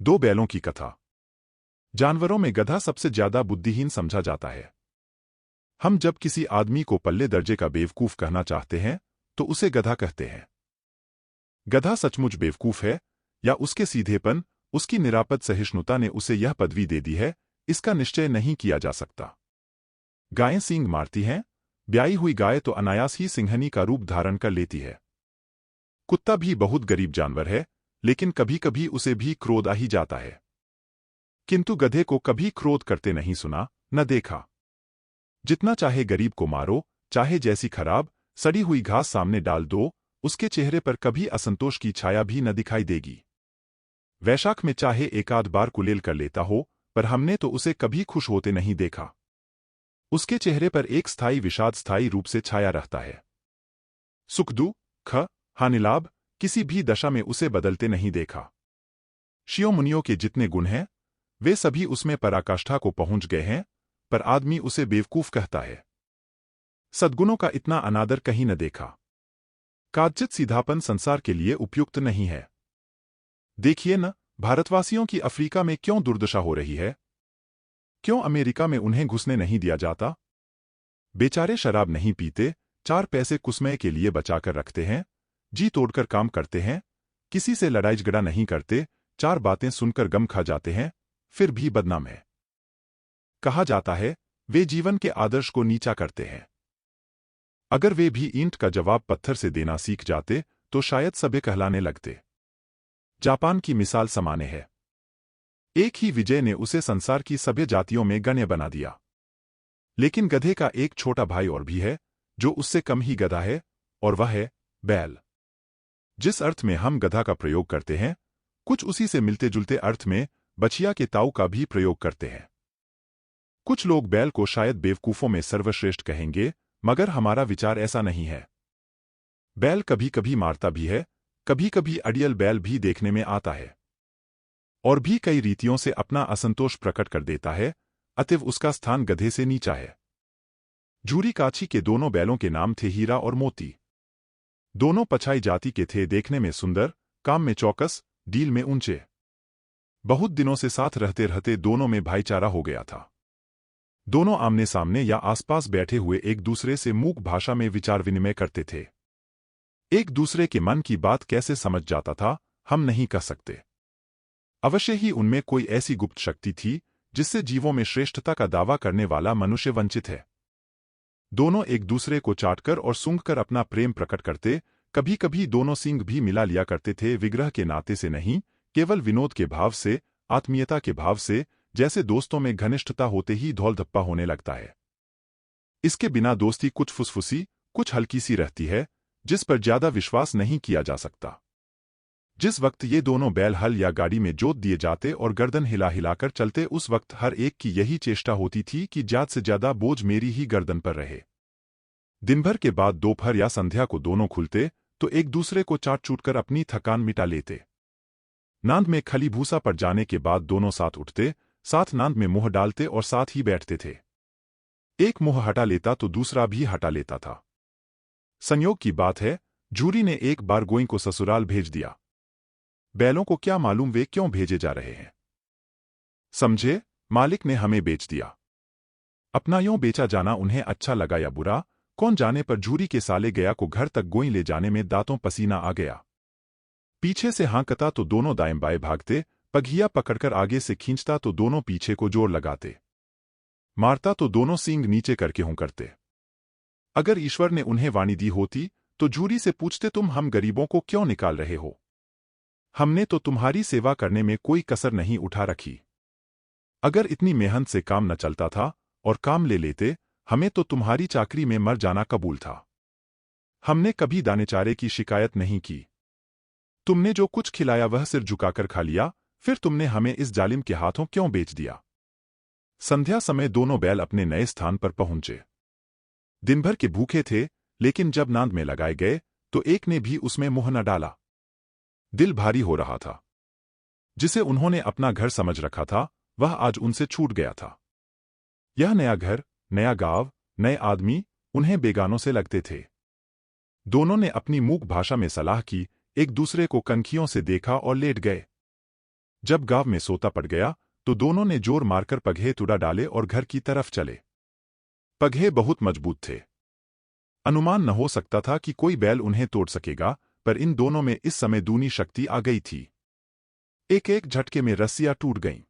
दो बैलों की कथा। जानवरों में गधा सबसे ज्यादा बुद्धिहीन समझा जाता है। हम जब किसी आदमी को पल्ले दर्जे का बेवकूफ कहना चाहते हैं तो उसे गधा कहते हैं। गधा सचमुच बेवकूफ है या उसके सीधेपन, उसकी निरापद सहिष्णुता ने उसे यह पदवी दे दी है, इसका निश्चय नहीं किया जा सकता। गायें सींग मारती हैं। ब्याई हुई गाय तो अनायास ही सिंहनी का रूप धारण कर लेती है। कुत्ता भी बहुत गरीब जानवर है, लेकिन कभी कभी उसे भी क्रोध आ ही जाता है। किंतु गधे को कभी क्रोध करते नहीं सुना, न देखा। जितना चाहे गरीब को मारो, चाहे जैसी खराब सड़ी हुई घास सामने डाल दो, उसके चेहरे पर कभी असंतोष की छाया भी न दिखाई देगी। वैशाख में चाहे एकाध बार कुलेल कर लेता हो, पर हमने तो उसे कभी खुश होते नहीं देखा। उसके चेहरे पर एक स्थायी विषाद स्थायी रूप से छाया रहता है। सुख दुख हानिलाभ किसी भी दशा में उसे बदलते नहीं देखा। शियो मुनियों के जितने गुण हैं, वे सभी उसमें पराकाष्ठा को पहुंच गए हैं, पर आदमी उसे बेवकूफ कहता है। सद्गुणों का इतना अनादर कहीं न देखा। काज्जित सीधापन संसार के लिए उपयुक्त नहीं है। देखिए न, भारतवासियों की अफ्रीका में क्यों दुर्दशा हो रही है। क्यों अमेरिका में उन्हें घुसने नहीं दिया जाता। बेचारे शराब नहीं पीते, 4 पैसे कुसमय के लिए बचाकर रखते हैं, जी तोड़कर काम करते हैं, किसी से लड़ाई झगड़ा नहीं करते, 4 बातें सुनकर गम खा जाते हैं, फिर भी बदनाम है। कहा जाता है वे जीवन के आदर्श को नीचा करते हैं। अगर वे भी ईंट का जवाब पत्थर से देना सीख जाते तो शायद सभ्य कहलाने लगते। जापान की मिसाल समाने है। एक ही विजय ने उसे संसार की सभ्य जातियों में गण्य बना दिया। लेकिन गधे का एक छोटा भाई और भी है, जो उससे कम ही गधा है, और वह है बैल। जिस अर्थ में हम गधा का प्रयोग करते हैं, कुछ उसी से मिलते जुलते अर्थ में बछिया के ताऊ का भी प्रयोग करते हैं। कुछ लोग बैल को शायद बेवकूफों में सर्वश्रेष्ठ कहेंगे, मगर हमारा विचार ऐसा नहीं है। बैल कभी कभी मारता भी है, कभी कभी अड़ियल बैल भी देखने में आता है, और भी कई रीतियों से अपना असंतोष प्रकट कर देता है, अतएव उसका स्थान गधे से नीचा है। झूरी काछी के दोनों बैलों के नाम थे हीरा और मोती। दोनों पछाई जाति के थे, देखने में सुंदर, काम में चौकस, डील में ऊंचे। बहुत दिनों से साथ रहते रहते दोनों में भाईचारा हो गया था। दोनों आमने सामने या आसपास बैठे हुए एक दूसरे से मूक भाषा में विचार विनिमय करते थे। एक दूसरे के मन की बात कैसे समझ जाता था, हम नहीं कह सकते। अवश्य ही उनमें कोई ऐसी गुप्त शक्ति थी जिससे जीवों में श्रेष्ठता का दावा करने वाला मनुष्य वंचित है। दोनों एक दूसरे को चाटकर और सूंघकर अपना प्रेम प्रकट करते, कभी कभी दोनों सींग भी मिला लिया करते थे, विग्रह के नाते से नहीं, केवल विनोद के भाव से, आत्मीयता के भाव से, जैसे दोस्तों में घनिष्ठता होते ही धौल धप्पा होने लगता है। इसके बिना दोस्ती कुछ फुसफुसी, कुछ हल्की सी रहती है, जिस पर ज्यादा विश्वास नहीं किया जा सकता। जिस वक्त ये दोनों बैल हल या गाड़ी में जोत दिए जाते और गर्दन हिला हिलाकर चलते, उस वक्त हर एक की यही चेष्टा होती थी कि ज्यादा से ज्यादा बोझ मेरी ही गर्दन पर रहे। दिन भर के बाद दोपहर या संध्या को दोनों खुलते तो एक दूसरे को चाट चूटकर अपनी थकान मिटा लेते। नांद में खली भूसा पड़ जाने के बाद दोनों साथ उठते, साथ नांद में मुंह डालते और साथ ही बैठते थे। एक मुंह हटा लेता तो दूसरा भी हटा लेता था। संयोग की बात है, झूरी ने एक बार गोई को ससुराल भेज दिया। बैलों को क्या मालूम वे क्यों भेजे जा रहे हैं। समझे, मालिक ने हमें बेच दिया। अपना यों बेचा जाना उन्हें अच्छा लगा या बुरा, कौन जाने, पर झूरी के साले गया को घर तक गोई ले जाने में दांतों पसीना आ गया। पीछे से हाँकता तो दोनों दाएं बाएं भागते, पगहिया पकड़कर आगे से खींचता तो दोनों पीछे को जोर लगाते, मारता तो दोनों सींग नीचे करके हूं करते। अगर ईश्वर ने उन्हें वाणी दी होती तो झूरी से पूछते, तुम हम गरीबों को क्यों निकाल रहे हो। हमने तो तुम्हारी सेवा करने में कोई कसर नहीं उठा रखी। अगर इतनी मेहनत से काम न चलता था और काम ले लेते, हमें तो तुम्हारी चाकरी में मर जाना कबूल था। हमने कभी दाने चारे की शिकायत नहीं की। तुमने जो कुछ खिलाया वह सिर झुकाकर खा लिया, फिर तुमने हमें इस जालिम के हाथों क्यों बेच दिया। संध्या समय दोनों बैल अपने नए स्थान पर पहुंचे। दिन भर के भूखे थे, लेकिन जब नांद में लगाए गए तो एक ने भी उसमें मुंह न डाला। दिल भारी हो रहा था। जिसे उन्होंने अपना घर समझ रखा था, वह आज उनसे छूट गया था। यह नया घर, नया गांव, नए आदमी उन्हें बेगानों से लगते थे। दोनों ने अपनी मूक भाषा में सलाह की, एक दूसरे को कनखियों से देखा और लेट गए। जब गांव में सोता पड़ गया तो दोनों ने जोर मारकर पगहे तुड़ा डाले और घर की तरफ चले। पगहे बहुत मजबूत थे। अनुमान न हो सकता था कि कोई बैल उन्हें तोड़ सकेगा, पर इन दोनों में इस समय दूनी शक्ति आ गई थी। एक एक झटके में रस्सियां टूट गईं।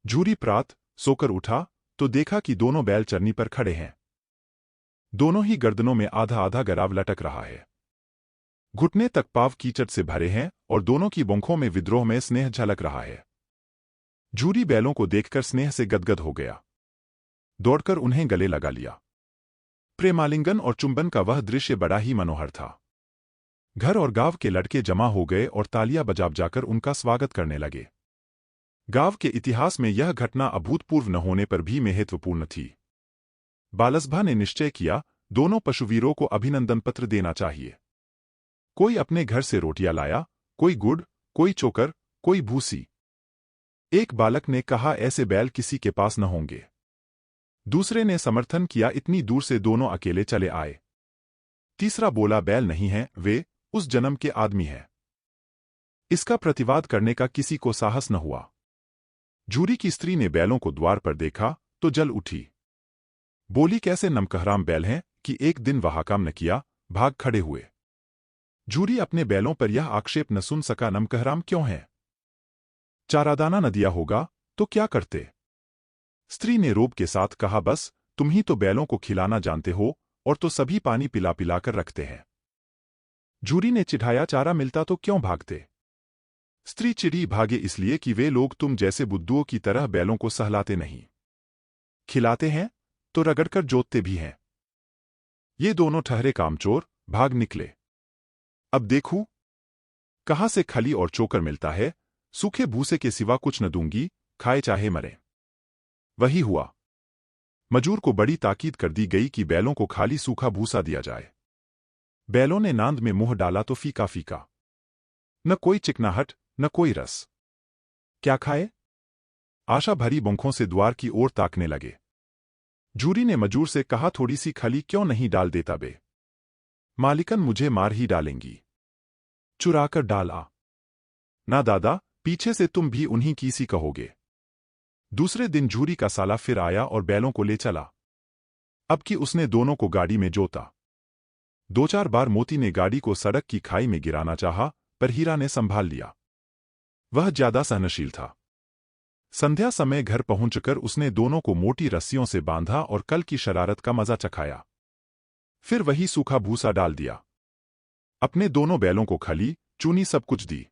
झूरी प्रात सोकर उठा तो देखा कि दोनों बैल चरनी पर खड़े हैं। दोनों ही गर्दनों में आधा आधा गराव लटक रहा है। घुटने तक पाव कीचड़ से भरे हैं और दोनों की बंखों में विद्रोह में स्नेह झलक रहा है। झूरी बैलों को देखकर स्नेह से गदगद हो गया। दौड़कर उन्हें गले लगा लिया। प्रेमालिंगन और चुंबन का वह दृश्य बड़ा ही मनोहर था। घर और गांव के लड़के जमा हो गए और तालियां बजा जाकर उनका स्वागत करने लगे। गांव के इतिहास में यह घटना अभूतपूर्व न होने पर भी महत्वपूर्ण थी। बालसभा ने निश्चय किया, दोनों पशुवीरों को अभिनंदन पत्र देना चाहिए। कोई अपने घर से रोटियां लाया, कोई गुड़, कोई चोकर, कोई भूसी। एक बालक ने कहा, ऐसे बैल किसी के पास न होंगे। दूसरे ने समर्थन किया, इतनी दूर से दोनों अकेले चले आए। तीसरा बोला, बैल नहीं हैं, वे उस जन्म के आदमी हैं। इसका प्रतिवाद करने का किसी को साहस न हुआ। झूरी की स्त्री ने बैलों को द्वार पर देखा तो जल उठी। बोली, कैसे नमकहराम बैल हैं कि एक दिन वह काम न किया, भाग खड़े हुए। झूरी अपने बैलों पर यह आक्षेप न सुन सका, नमकहराम क्यों हैं? चारादाना न दिया होगा तो क्या करते? स्त्री ने रोब के साथ कहा, बस तुम ही तो बैलों को खिलाना जानते हो, और तो सभी पानी पिला पिलाकर रखते हैं। झूरी ने चिढ़ाया, चारा मिलता तो क्यों भागते? स्त्री चिढ़ी, भागे इसलिए कि वे लोग तुम जैसे बुद्धुओं की तरह बैलों को सहलाते नहीं। खिलाते हैं तो रगड़कर जोतते भी हैं। ये दोनों ठहरे कामचोर भाग निकले। अब देखूं कहां से खली और चोकर मिलता है, सूखे भूसे के सिवा कुछ न दूंगी, खाए चाहे मरे। वही हुआ। मजूर को बड़ी ताकीद कर दी गई कि बैलों को खाली सूखा भूसा दिया जाए। बैलों ने नांद में मुंह डाला तो फीका फीका, न कोई चिकनाहट न कोई रस। क्या खाए? आशा भरी बंखों से द्वार की ओर ताकने लगे। झूरी ने मजूर से कहा, थोड़ी सी खली क्यों नहीं डाल देता बे? मालिकन मुझे मार ही डालेंगी। चुराकर डाल आ। ना दादा, पीछे से तुम भी उन्हीं की सी कहोगे। दूसरे दिन झूरी का साला फिर आया और बैलों को ले चला। अब कि उसने दोनों को गाड़ी में जोता। दो चार बार मोती ने गाड़ी को सड़क की खाई में गिराना चाहा, पर हीरा ने संभाल लिया। वह ज्यादा सहनशील था। संध्या समय घर पहुंचकर उसने दोनों को मोटी रस्सियों से बांधा और कल की शरारत का मजा चखाया। फिर वही सूखा भूसा डाल दिया। अपने दोनों बैलों को खली चूनी सब कुछ दी।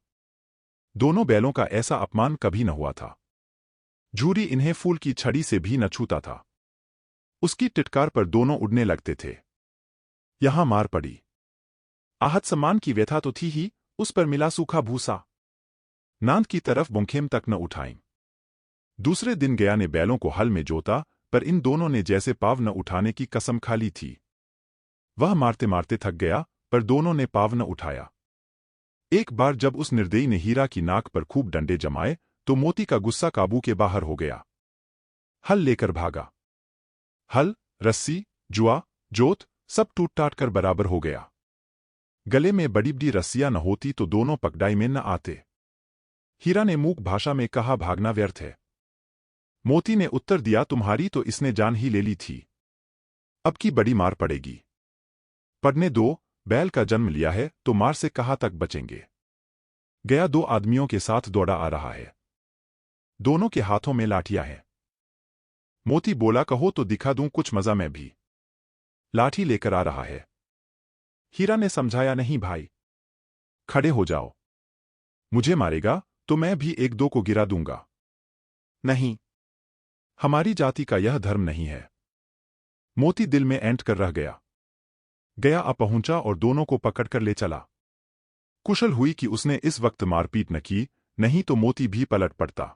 दोनों बैलों का ऐसा अपमान कभी न हुआ था। झूरी इन्हें फूल की छड़ी से भी न छूता था। उसकी टिटकार पर दोनों उड़ने लगते थे। यहां मार पड़ी। आहत सम्मान की व्यथा तो थी ही, उस पर मिला सूखा भूसा। नांद की तरफ बुंखेम तक न उठाई। दूसरे दिन गया ने बैलों को हल में जोता, पर इन दोनों ने जैसे पाव न उठाने की कसम खा ली थी। वह मारते मारते थक गया, पर दोनों ने पाव न उठाया। एक बार जब उस निर्दयी ने हीरा की नाक पर खूब डंडे जमाए तो मोती का गुस्सा काबू के बाहर हो गया। हल लेकर भागा। हल, रस्सी, जुआ, जोत सब टूट टाट कर बराबर हो गया। गले में बड़ी बड़ी रस्सियां न होती तो दोनों पकड़ाई में न आते। हीरा ने मूक भाषा में कहा, भागना व्यर्थ है। मोती ने उत्तर दिया, तुम्हारी तो इसने जान ही ले ली थी। अब की बड़ी मार पड़ेगी। पढ़ने दो, बैल का जन्म लिया है तो मार से कहाँ तक बचेंगे। गया दो आदमियों के साथ दौड़ा आ रहा है। दोनों के हाथों में लाठियां हैं। मोती बोला, कहो तो दिखा दूं कुछ मजा मैं भी। लाठी लेकर आ रहा है। हीरा ने समझाया, नहीं भाई, खड़े हो जाओ। मुझे मारेगा तो मैं भी एक दो को गिरा दूंगा। नहीं, हमारी जाति का यह धर्म नहीं है। मोती दिल में ऐंठ कर रह गया। गया आ पहुंचा और दोनों को पकड़कर ले चला। कुशल हुई कि उसने इस वक्त मारपीट न की, नहीं तो मोती भी पलट पड़ता।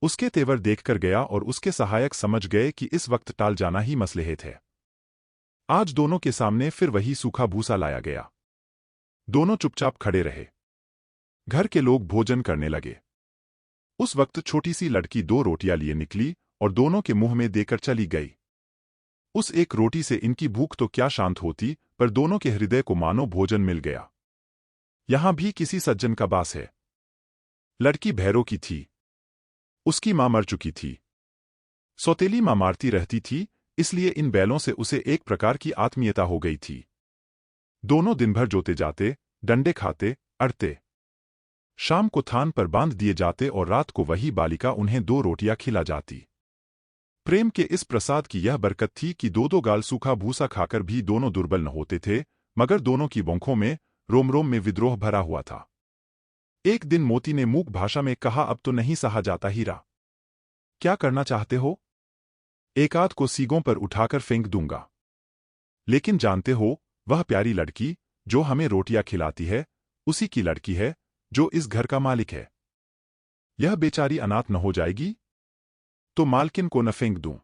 उसके तेवर देखकर गया और उसके सहायक समझ गए कि इस वक्त टाल जाना ही मसलेहत है। आज दोनों के सामने फिर वही सूखा भूसा लाया गया। दोनों चुपचाप खड़े रहे। घर के लोग भोजन करने लगे। उस वक्त छोटी सी लड़की दो रोटियां लिए निकली और दोनों के मुंह में देकर चली गई। उस एक रोटी से इनकी भूख तो क्या शांत होती, पर दोनों के हृदय को मानो भोजन मिल गया। यहां भी किसी सज्जन का वास है। लड़की भैरों की थी। उसकी मां मर चुकी थी। सौतेली मां मारती रहती थी, इसलिए इन बैलों से उसे एक प्रकार की आत्मीयता हो गई थी। दोनों दिन भर जोते जाते, डंडे खाते, अड़ते। शाम को थान पर बांध दिए जाते और रात को वही बालिका उन्हें 2 रोटियां खिला जाती। प्रेम के इस प्रसाद की यह बरकत थी कि 2-2 गाल सूखा भूसा खाकर भी दोनों दुर्बल न होते थे, मगर दोनों की बौंखों में, रोम रोम में विद्रोह भरा हुआ था। एक दिन मोती ने मूक भाषा में कहा, अब तो नहीं सहा जाता हीरा। क्या करना चाहते हो? एक आध को सीगों पर उठाकर फेंक दूंगा। लेकिन जानते हो, वह प्यारी लड़की, जो हमें रोटियां खिलाती है, उसी की लड़की है, जो इस घर का मालिक है। यह बेचारी अनाथ न हो जाएगी? तो मालकिन को न फेंक दूं।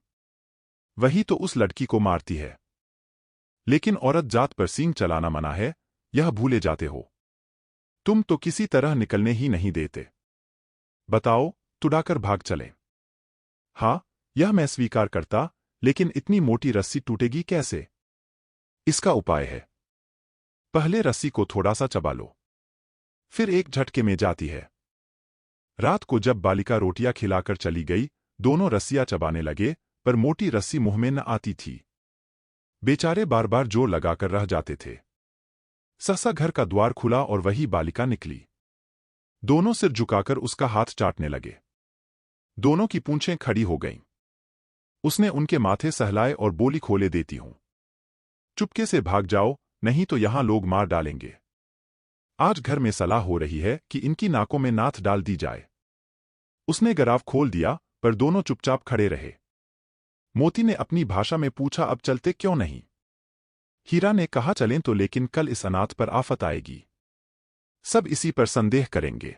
वही तो उस लड़की को मारती है। लेकिन औरत जात पर सींग चलाना मना है, यह भूले जाते हो। तुम तो किसी तरह निकलने ही नहीं देते। बताओ, तुड़ाकर भाग चलें। हाँ, यह मैं स्वीकार करता, लेकिन इतनी मोटी रस्सी टूटेगी कैसे? इसका उपाय है। पहले रस्सी को थोड़ा सा चबा लो, फिर एक झटके में जाती है। रात को जब बालिका रोटियां खिलाकर चली गई, दोनों रस्सियां चबाने लगे, पर मोटी रस्सी मुंह में न आती थी। बेचारे बार बार जोर लगाकर रह जाते थे। सहसा घर का द्वार खुला और वही बालिका निकली। दोनों सिर झुकाकर उसका हाथ चाटने लगे। दोनों की पूंछें खड़ी हो गईं। उसने उनके माथे सहलाए और बोली, खोले देती हूं। चुपके से भाग जाओ, नहीं तो यहां लोग मार डालेंगे। आज घर में सलाह हो रही है कि इनकी नाकों में नाथ डाल दी जाए। उसने गराव खोल दिया, पर दोनों चुपचाप खड़े रहे। मोती ने अपनी भाषा में पूछा, अब चलते क्यों नहीं? हीरा ने कहा, चलें तो, लेकिन कल इस अनाथ पर आफत आएगी। सब इसी पर संदेह करेंगे।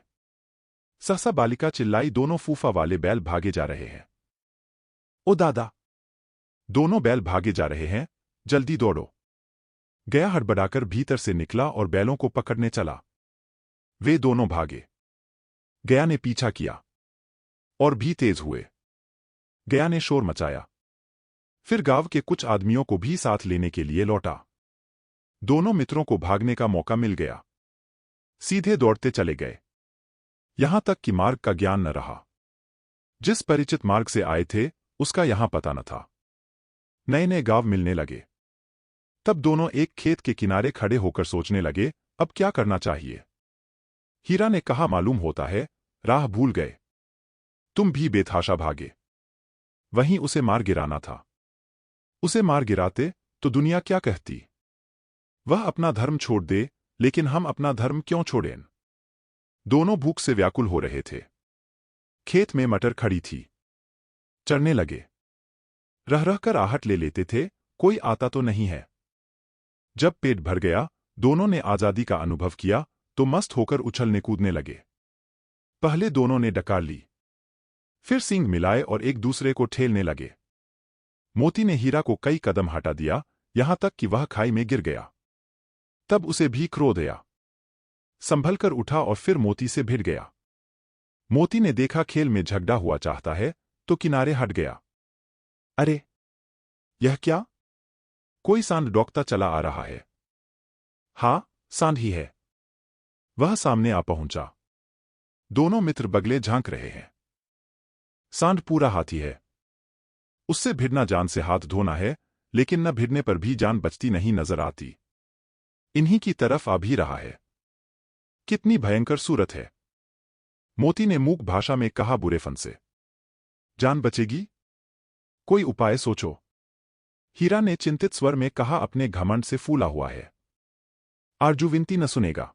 सहसा बालिका चिल्लाई, दोनों फूफा वाले बैल भागे जा रहे हैं। ओ दादा! दोनों बैल भागे जा रहे हैं, जल्दी दौड़ो। गया हड़बड़ाकर भीतर से निकला और बैलों को पकड़ने चला। वे दोनों भागे। गया ने पीछा किया और भी तेज हुए। गया ने शोर मचाया। फिर गांव के कुछ आदमियों को भी साथ लेने के लिए लौटा। दोनों मित्रों को भागने का मौका मिल गया। सीधे दौड़ते चले गए, यहां तक कि मार्ग का ज्ञान न रहा। जिस परिचित मार्ग से आए थे, उसका यहां पता न था। नए नए गांव मिलने लगे। तब दोनों एक खेत के किनारे खड़े होकर सोचने लगे, अब क्या करना चाहिए। हीरा ने कहा, मालूम होता है, राह भूल गए। तुम भी बेतहाशा भागे। वहीं उसे मार गिराना था। उसे मार गिराते तो दुनिया क्या कहती? वह अपना धर्म छोड़ दे, लेकिन हम अपना धर्म क्यों छोड़ें? दोनों भूख से व्याकुल हो रहे थे। खेत में मटर खड़ी थी। चढ़ने लगे। रह रहकर आहट ले लेते थे, कोई आता तो नहीं है। जब पेट भर गया, दोनों ने आजादी का अनुभव किया, तो मस्त होकर उछलने कूदने लगे। पहले दोनों ने डकार ली, फिर सींग मिलाए और एक दूसरे को ठेलने लगे। मोती ने हीरा को कई कदम हटा दिया, यहां तक कि वह खाई में गिर गया। तब उसे भी क्रोध आया। संभल कर उठा और फिर मोती से भिड़ गया। मोती ने देखा खेल में झगड़ा हुआ चाहता है, तो किनारे हट गया। अरे, यह क्या? कोई सांड डोंकता चला आ रहा है। हाँ, सांड ही है। वह सामने आ पहुंचा। दोनों मित्र बगले झांक रहे हैं। सांड पूरा हाथी है। उससे भिड़ना जान से हाथ धोना है, लेकिन न भिड़ने पर भी जान बचती नहीं नजर आती। इन्हीं की तरफ आ भी रहा है। कितनी भयंकर सूरत है। मोती ने मूक भाषा में कहा, बुरे फन से जान बचेगी? कोई उपाय सोचो। हीरा ने चिंतित स्वर में कहा, अपने घमंड से फूला हुआ है। आरजू विनती न सुनेगा।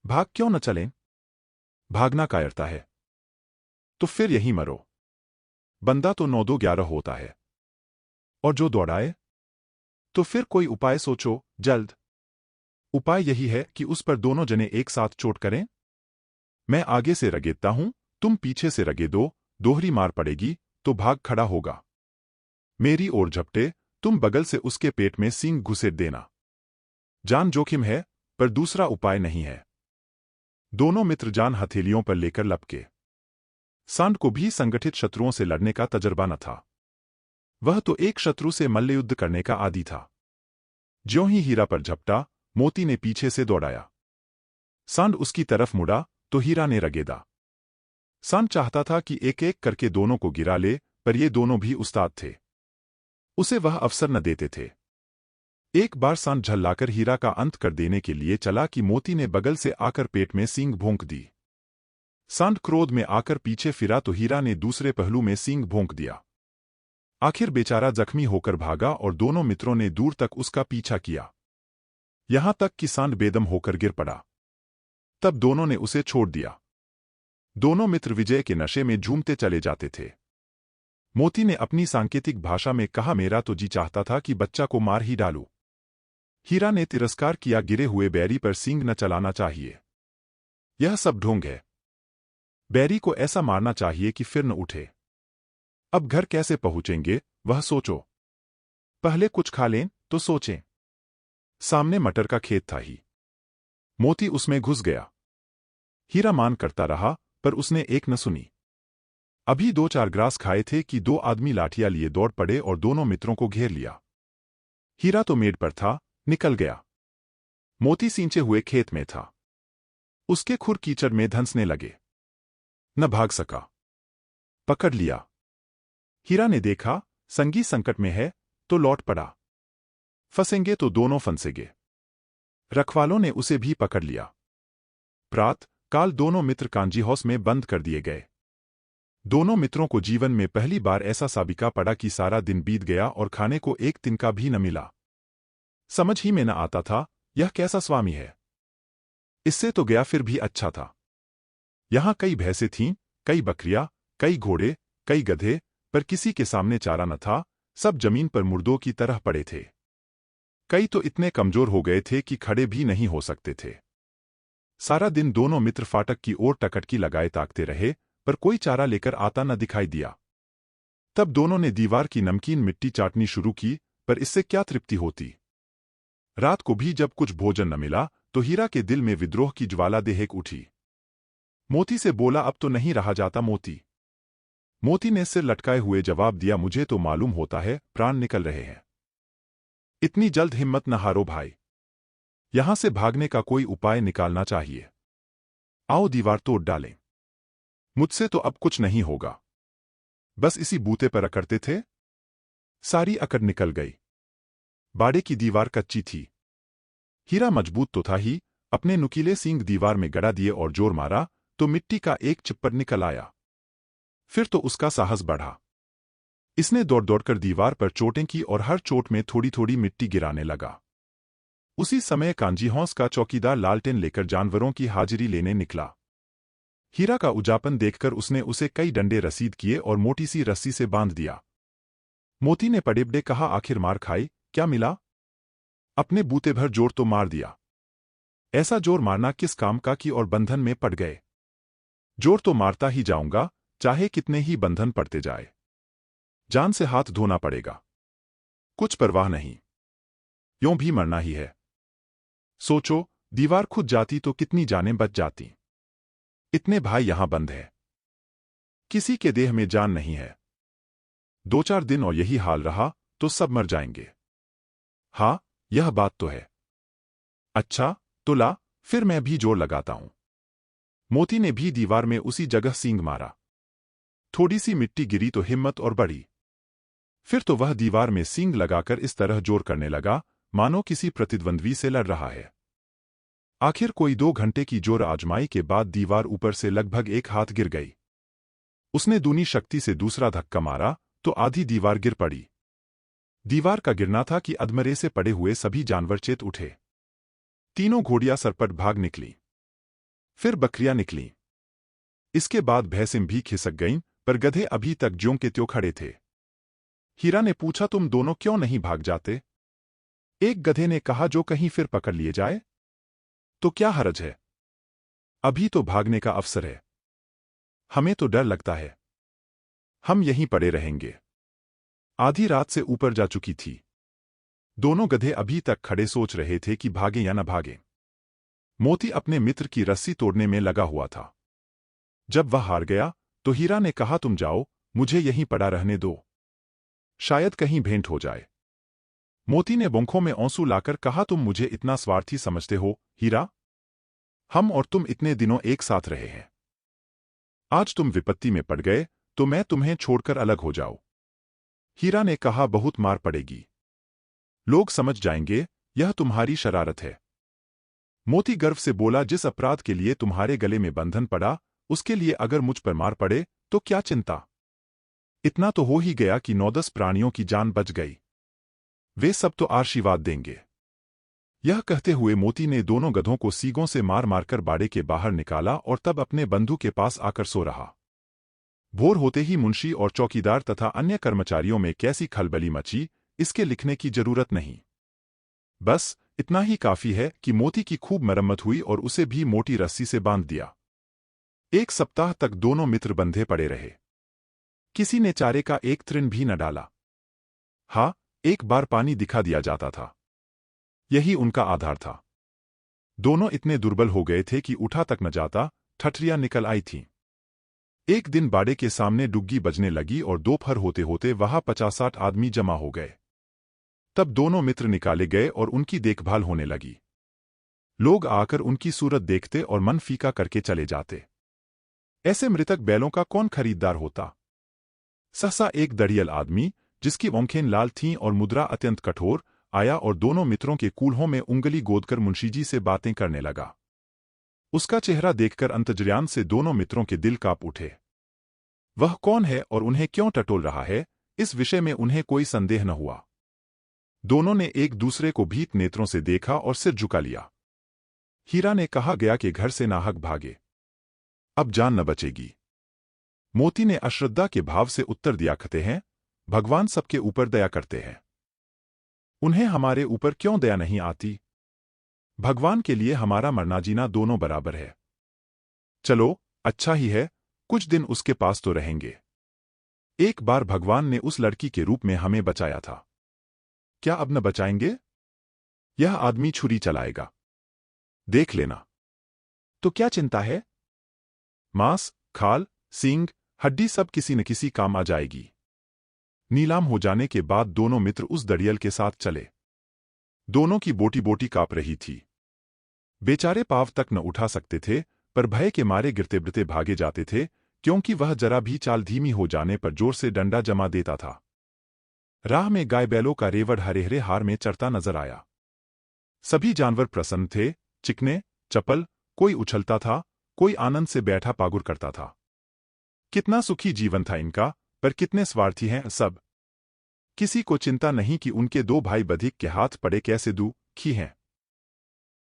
भाग क्यों न चलें? भागना कायरता है। तो फिर यहीं मरो। बंदा तो 9-2-11 होता है। और जो दौड़ाए? तो फिर कोई उपाय सोचो, जल्द। उपाय यही है कि उस पर दोनों जने एक साथ चोट करें। मैं आगे से रगेदता हूं, तुम पीछे से रगेदो, दोहरी मार पड़ेगी तो भाग खड़ा होगा। मेरी ओर झपटे, तुम बगल से उसके पेट में सींग घुसेड़ देना। जान जोखिम है, पर दूसरा उपाय नहीं है। दोनों मित्र जान हथेलियों पर लेकर लपके। सांड को भी संगठित शत्रुओं से लड़ने का तजर्बा न था। वह तो एक शत्रु से मल्लयुद्ध करने का आदी था। ज्यों ही हीरा पर झपटा, मोती ने पीछे से दौड़ाया। सांड उसकी तरफ मुड़ा, तो हीरा ने रगेदा। सांड चाहता था कि एक एक करके दोनों को गिरा ले, पर ये दोनों भी उस्ताद थे। उसे वह अवसर न देते थे। एक बार सांड झल्लाकर हीरा का अंत कर देने के लिए चला कि मोती ने बगल से आकर पेट में सींग भोंक दी। सांड क्रोध में आकर पीछे फिरा तो हीरा ने दूसरे पहलू में सींग भोंक दिया। आखिर बेचारा जख्मी होकर भागा और दोनों मित्रों ने दूर तक उसका पीछा किया, यहां तक कि सांड बेदम होकर गिर पड़ा। तब दोनों ने उसे छोड़ दिया। दोनों मित्र विजय के नशे में झूमते चले जाते थे। मोती ने अपनी सांकेतिक भाषा में कहा, मेरा तो जी चाहता था कि बच्चा को मार ही डालूं। हीरा ने तिरस्कार किया, गिरे हुए बैरी पर सींग न चलाना चाहिए, यह सब ढोंग है। बैरी को ऐसा मारना चाहिए कि फिर न उठे। अब घर कैसे पहुंचेंगे वह सोचो, पहले कुछ खा लें तो सोचें। सामने मटर का खेत था ही। मोती उसमें घुस गया। हीरा मान करता रहा, पर उसने एक न सुनी। अभी 2-4 ग्रास खाए थे कि 2 आदमी लाठियां लिए दौड़ पड़े और दोनों मित्रों को घेर लिया। हीरा तो मेड़ पर था, निकल गया। मोती सींचे हुए खेत में था। उसके खुर कीचड़ में धंसने लगे। न भाग सका। पकड़ लिया। हीरा ने देखा संगी संकट में है, तो लौट पड़ा। फंसेंगे तो दोनों फंसेंगे। रखवालों ने उसे भी पकड़ लिया। प्रात काल दोनों मित्र कांजी हाउस में बंद कर दिए गए। दोनों मित्रों को जीवन में पहली बार ऐसा साबिका पड़ा कि सारा दिन बीत गया और खाने को एक तिनका भी न मिला। समझ ही में न आता था यह कैसा स्वामी है। इससे तो गया फिर भी अच्छा था। यहां कई भैंसें थीं, कई बकरियां, कई घोड़े, कई गधे, पर किसी के सामने चारा न था। सब जमीन पर मुर्दों की तरह पड़े थे। कई तो इतने कमजोर हो गए थे कि खड़े भी नहीं हो सकते थे। सारा दिन दोनों मित्र फाटक की ओर टकटकी लगाए ताकते रहे, पर कोई चारा लेकर आता न दिखाई दिया। तब दोनों ने दीवार की नमकीन मिट्टी चाटनी शुरू की, पर इससे क्या तृप्ति होती। रात को भी जब कुछ भोजन न मिला तो हीरा के दिल में विद्रोह की ज्वाला देहक उठी। मोती से बोला, अब तो नहीं रहा जाता मोती। मोती ने सिर लटकाए हुए जवाब दिया, मुझे तो मालूम होता है प्राण निकल रहे हैं। इतनी जल्द हिम्मत न हारो भाई। यहां से भागने का कोई उपाय निकालना चाहिए। आओ दीवार तोड़ डालें। मुझसे तो अब कुछ नहीं होगा। बस इसी बूते पर अकड़ते थे। सारी अकड़ निकल गई। बाड़े की दीवार कच्ची थी। हीरा मजबूत तो था ही, अपने नुकीले सींग दीवार में गड़ा दिए और जोर मारा तो मिट्टी का एक चिप्पर निकल आया। फिर तो उसका साहस बढ़ा। इसने दौड़ दौड़कर दीवार पर चोटें की और हर चोट में थोड़ी थोड़ी मिट्टी गिराने लगा। उसी समय कांजी हाउस का चौकीदार लालटेन लेकर जानवरों की हाजिरी लेने निकला। हीरा का उजापन देखकर उसने उसे कई डंडे रसीद किए और मोटी सी रस्सी से बांध दिया। मोती ने पड़ेबड़े कहा, आखिर मार खाई, क्या मिला? अपने बूते भर जोर तो मार दिया। ऐसा जोर मारना किस काम का कि और बंधन में पड़ गए। जोर तो मारता ही जाऊंगा, चाहे कितने ही बंधन पड़ते जाए। जान से हाथ धोना पड़ेगा। कुछ परवाह नहीं, यूं भी मरना ही है। सोचो, दीवार खुद जाती तो कितनी जानें बच जाती। इतने भाई यहां बंद है, किसी के देह में जान नहीं है। 2-4 दिन और यही हाल रहा तो सब मर जाएंगे। हाँ, यह बात तो है। अच्छा, तो ला, फिर मैं भी जोर लगाता हूं। मोती ने भी दीवार में उसी जगह सींग मारा। थोड़ी सी मिट्टी गिरी तो हिम्मत और बढ़ी। फिर तो वह दीवार में सींग लगाकर इस तरह जोर करने लगा मानो किसी प्रतिद्वंद्वी से लड़ रहा है। आखिर कोई 2 घंटे की जोर आजमाई के बाद दीवार ऊपर से लगभग 1 हाथ गिर गई। उसने दूनी शक्ति से दूसरा धक्का मारा तो आधी दीवार गिर पड़ी। दीवार का गिरना था कि अधमरे से पड़े हुए सभी जानवर चेत उठे। तीनों घोड़ियां सरपट भाग निकली। फिर बकरियां निकलीं। इसके बाद भैंसें भी खिसक गईं, पर गधे अभी तक ज्यों के त्यों खड़े थे। हीरा ने पूछा, तुम दोनों क्यों नहीं भाग जाते? एक गधे ने कहा, जो कहीं फिर पकड़ लिए जाए तो क्या हरज है। अभी तो भागने का अवसर है। हमें तो डर लगता है। हम यहीं पड़े रहेंगे। आधी रात से ऊपर जा चुकी थी। दोनों गधे अभी तक खड़े सोच रहे थे कि भागें या न भागें। मोती अपने मित्र की रस्सी तोड़ने में लगा हुआ था। जब वह हार गया तो हीरा ने कहा, तुम जाओ, मुझे यहीं पड़ा रहने दो। शायद कहीं भेंट हो जाए। मोती ने बंखों में आंसू लाकर कहा, तुम मुझे इतना स्वार्थी समझते हो हीरा? हम और तुम इतने दिनों एक साथ रहे हैं। आज तुम विपत्ति में पड़ गए तो मैं तुम्हें छोड़कर अलग हो जाऊं। हीरा ने कहा, बहुत मार पड़ेगी। लोग समझ जाएंगे यह तुम्हारी शरारत है। मोती गर्व से बोला, जिस अपराध के लिए तुम्हारे गले में बंधन पड़ा उसके लिए अगर मुझ पर मार पड़े तो क्या चिंता। इतना तो हो ही गया कि 9-10 प्राणियों की जान बच गई। वे सब तो आशीर्वाद देंगे। यह कहते हुए मोती ने दोनों गधों को सींगों से मार मारकर बाड़े के बाहर निकाला और तब अपने बंधु के पास आकर सो रहा। भोर होते ही मुंशी और चौकीदार तथा अन्य कर्मचारियों में कैसी खलबली मची, इसके लिखने की जरूरत नहीं। बस इतना ही काफी है कि मोती की खूब मरम्मत हुई और उसे भी मोटी रस्सी से बांध दिया। 1 सप्ताह तक दोनों मित्र बंधे पड़े रहे। किसी ने चारे का एक तृण भी न डाला। हाँ, एक बार पानी दिखा दिया जाता था, यही उनका आधार था। दोनों इतने दुर्बल हो गए थे कि उठा तक न जाता, ठठरियां निकल आई थीं। एक दिन बाड़े के सामने डुग्गी बजने लगी और दोपहर होते होते वहां 50-60 आदमी जमा हो गए। तब दोनों मित्र निकाले गए और उनकी देखभाल होने लगी। लोग आकर उनकी सूरत देखते और मन फीका करके चले जाते। ऐसे मृतक बैलों का कौन खरीददार होता। सहसा एक दड़ियल आदमी, जिसकी आंखें लाल थीं और मुद्रा अत्यंत कठोर, आया और दोनों मित्रों के कूल्हों में उंगली गोदकर मुंशीजी से बातें करने लगा। उसका चेहरा देखकर अंतर्ज्ञान से दोनों मित्रों के दिल कांप उठे। वह कौन है और उन्हें क्यों टटोल रहा है, इस विषय में उन्हें कोई संदेह न हुआ। दोनों ने एक दूसरे को भीत नेत्रों से देखा और सिर झुका लिया। हीरा ने कहा, गया के घर से नाहक भागे, अब जान न बचेगी। मोती ने अश्रद्धा के भाव से उत्तर दिया, कहते हैं भगवान सबके ऊपर दया करते हैं, उन्हें हमारे ऊपर क्यों दया नहीं आती। भगवान के लिए हमारा मरना जीना दोनों बराबर है। चलो अच्छा ही है, कुछ दिन उसके पास तो रहेंगे। एक बार भगवान ने उस लड़की के रूप में हमें बचाया था, क्या अब न बचाएंगे। यह आदमी छुरी चलाएगा, देख लेना। तो क्या चिंता है, मांस, खाल, सींग, हड्डी सब किसी न किसी काम आ जाएगी। नीलाम हो जाने के बाद दोनों मित्र उस दड़ियल के साथ चले। दोनों की बोटी बोटी कांप रही थी। बेचारे पांव तक न उठा सकते थे, पर भय के मारे गिरते गिरते भागे जाते थे, क्योंकि वह जरा भी चाल धीमी हो जाने पर जोर से डंडा जमा देता था। राह में गाय बैलों का रेवड़ हरे हरे हार में चढ़ता नजर आया। सभी जानवर प्रसन्न थे, चिकने, चपल, कोई उछलता था, कोई आनंद से बैठा पागुर करता था। कितना सुखी जीवन था इनका, पर कितने स्वार्थी हैं सब। किसी को चिंता नहीं कि उनके 2 भाई बधिक के हाथ पड़े कैसे दुखी हैं।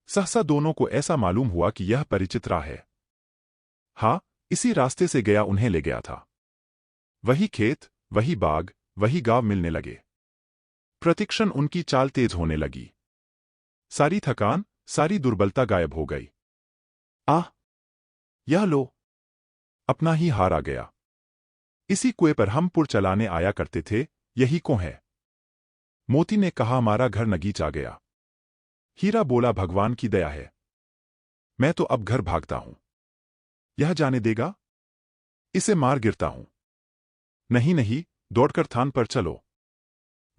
सहसा दोनों को ऐसा मालूम हुआ कि यह परिचित राह है। हाँ, इसी रास्ते से गया उन्हें ले गया था। वही खेत, वही बाग, वही गांव मिलने लगे। प्रतिक्षण उनकी चाल तेज होने लगी। सारी थकान, सारी दुर्बलता गायब हो गई। आह, यह लो, अपना ही हार आ गया। इसी कुएं पर हम पुर चलाने आया करते थे, यही को है। मोती ने कहा, हमारा घर नगीच आ गया। हीरा बोला, भगवान की दया है, मैं तो अब घर भागता हूं। यह जाने देगा, इसे मार गिरता हूं। नहीं नहीं, दौड़कर थान पर चलो,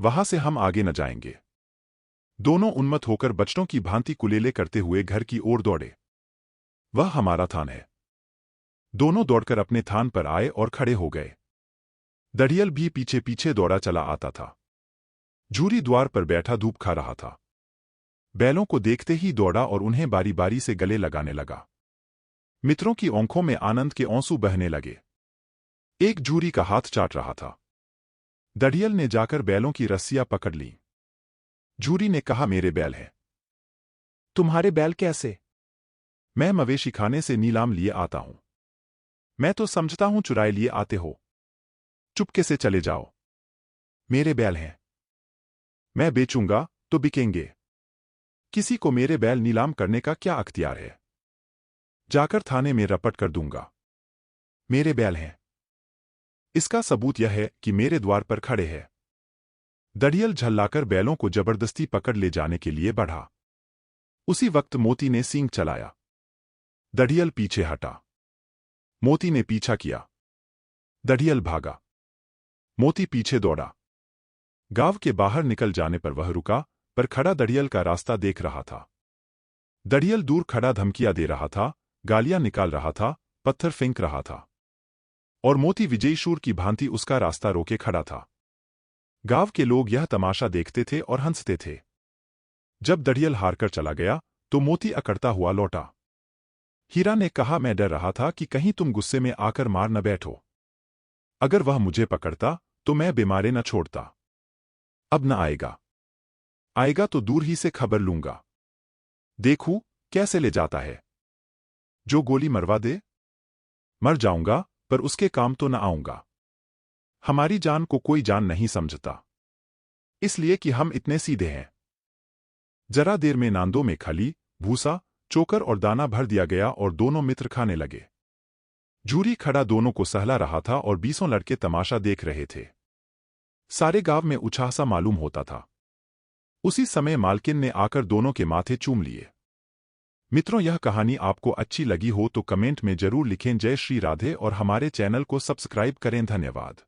वहां से हम आगे न जाएंगे। दोनों उन्मत्त होकर बच्चों की भांति कुलेले करते हुए घर की ओर दौड़े। वह हमारा थान है। दोनों दौड़कर अपने थान पर आए और खड़े हो गए। दड़ियल भी पीछे पीछे दौड़ा चला आता था। झूरी द्वार पर बैठा धूप खा रहा था। बैलों को देखते ही दौड़ा और उन्हें बारी बारी से गले लगाने लगा। मित्रों की आंखों में आनंद के आंसू बहने लगे। एक झूरी का हाथ चाट रहा था। दड़ियल ने जाकर बैलों की रस्सियां पकड़ लीं। झूरी ने कहा, मेरे बैल हैं। तुम्हारे बैल कैसे? मैं मवेशी खाने से नीलाम लिए आता हूं। मैं तो समझता हूं चुराए लिए आते हो। चुपके से चले जाओ। मेरे बैल हैं, मैं बेचूंगा तो बिकेंगे। किसी को मेरे बैल नीलाम करने का क्या अख्तियार है? जाकर थाने में रपट कर दूंगा। मेरे बैल हैं, इसका सबूत यह है कि मेरे द्वार पर खड़े हैं। दड़ियल झल्लाकर बैलों को जबरदस्ती पकड़ ले जाने के लिए बढ़ा। उसी वक्त मोती ने सींग चलाया। दड़ियल पीछे हटा। मोती ने पीछा किया। दड़ियल भागा। मोती पीछे दौड़ा। गांव के बाहर निकल जाने पर वह रुका, पर खड़ा दड़ियल का रास्ता देख रहा था। दड़ियल दूर खड़ा धमकियां दे रहा था, गालियां निकाल रहा था, पत्थर फेंक रहा था। और मोती विजयशूर की भांति उसका रास्ता रोके खड़ा था। गांव के लोग यह तमाशा देखते थे और हंसते थे। जब दड़ियल हारकर चला गया तो मोती अकड़ता हुआ लौटा। हीरा ने कहा, मैं डर रहा था कि कहीं तुम गुस्से में आकर मार न बैठो। अगर वह मुझे पकड़ता तो मैं बीमारे न छोड़ता। अब न आएगा। आएगा तो दूर ही से खबर लूंगा। देखूं कैसे ले जाता है। जो गोली मरवा दे। मर जाऊंगा पर उसके काम तो न आऊंगा। हमारी जान को कोई जान नहीं समझता, इसलिए कि हम इतने सीधे हैं। जरा देर में नांदों में खली, भूसा, चोकर और दाना भर दिया गया और दोनों मित्र खाने लगे। झूरी खड़ा दोनों को सहला रहा था और 20 लड़के तमाशा देख रहे थे। सारे गांव में उत्साह सा मालूम होता था। उसी समय मालकिन ने आकर दोनों के माथे चूम लिए। मित्रों, यह कहानी आपको अच्छी लगी हो तो कमेंट में जरूर लिखें। जय श्री राधे और हमारे चैनल को सब्सक्राइब करें। धन्यवाद।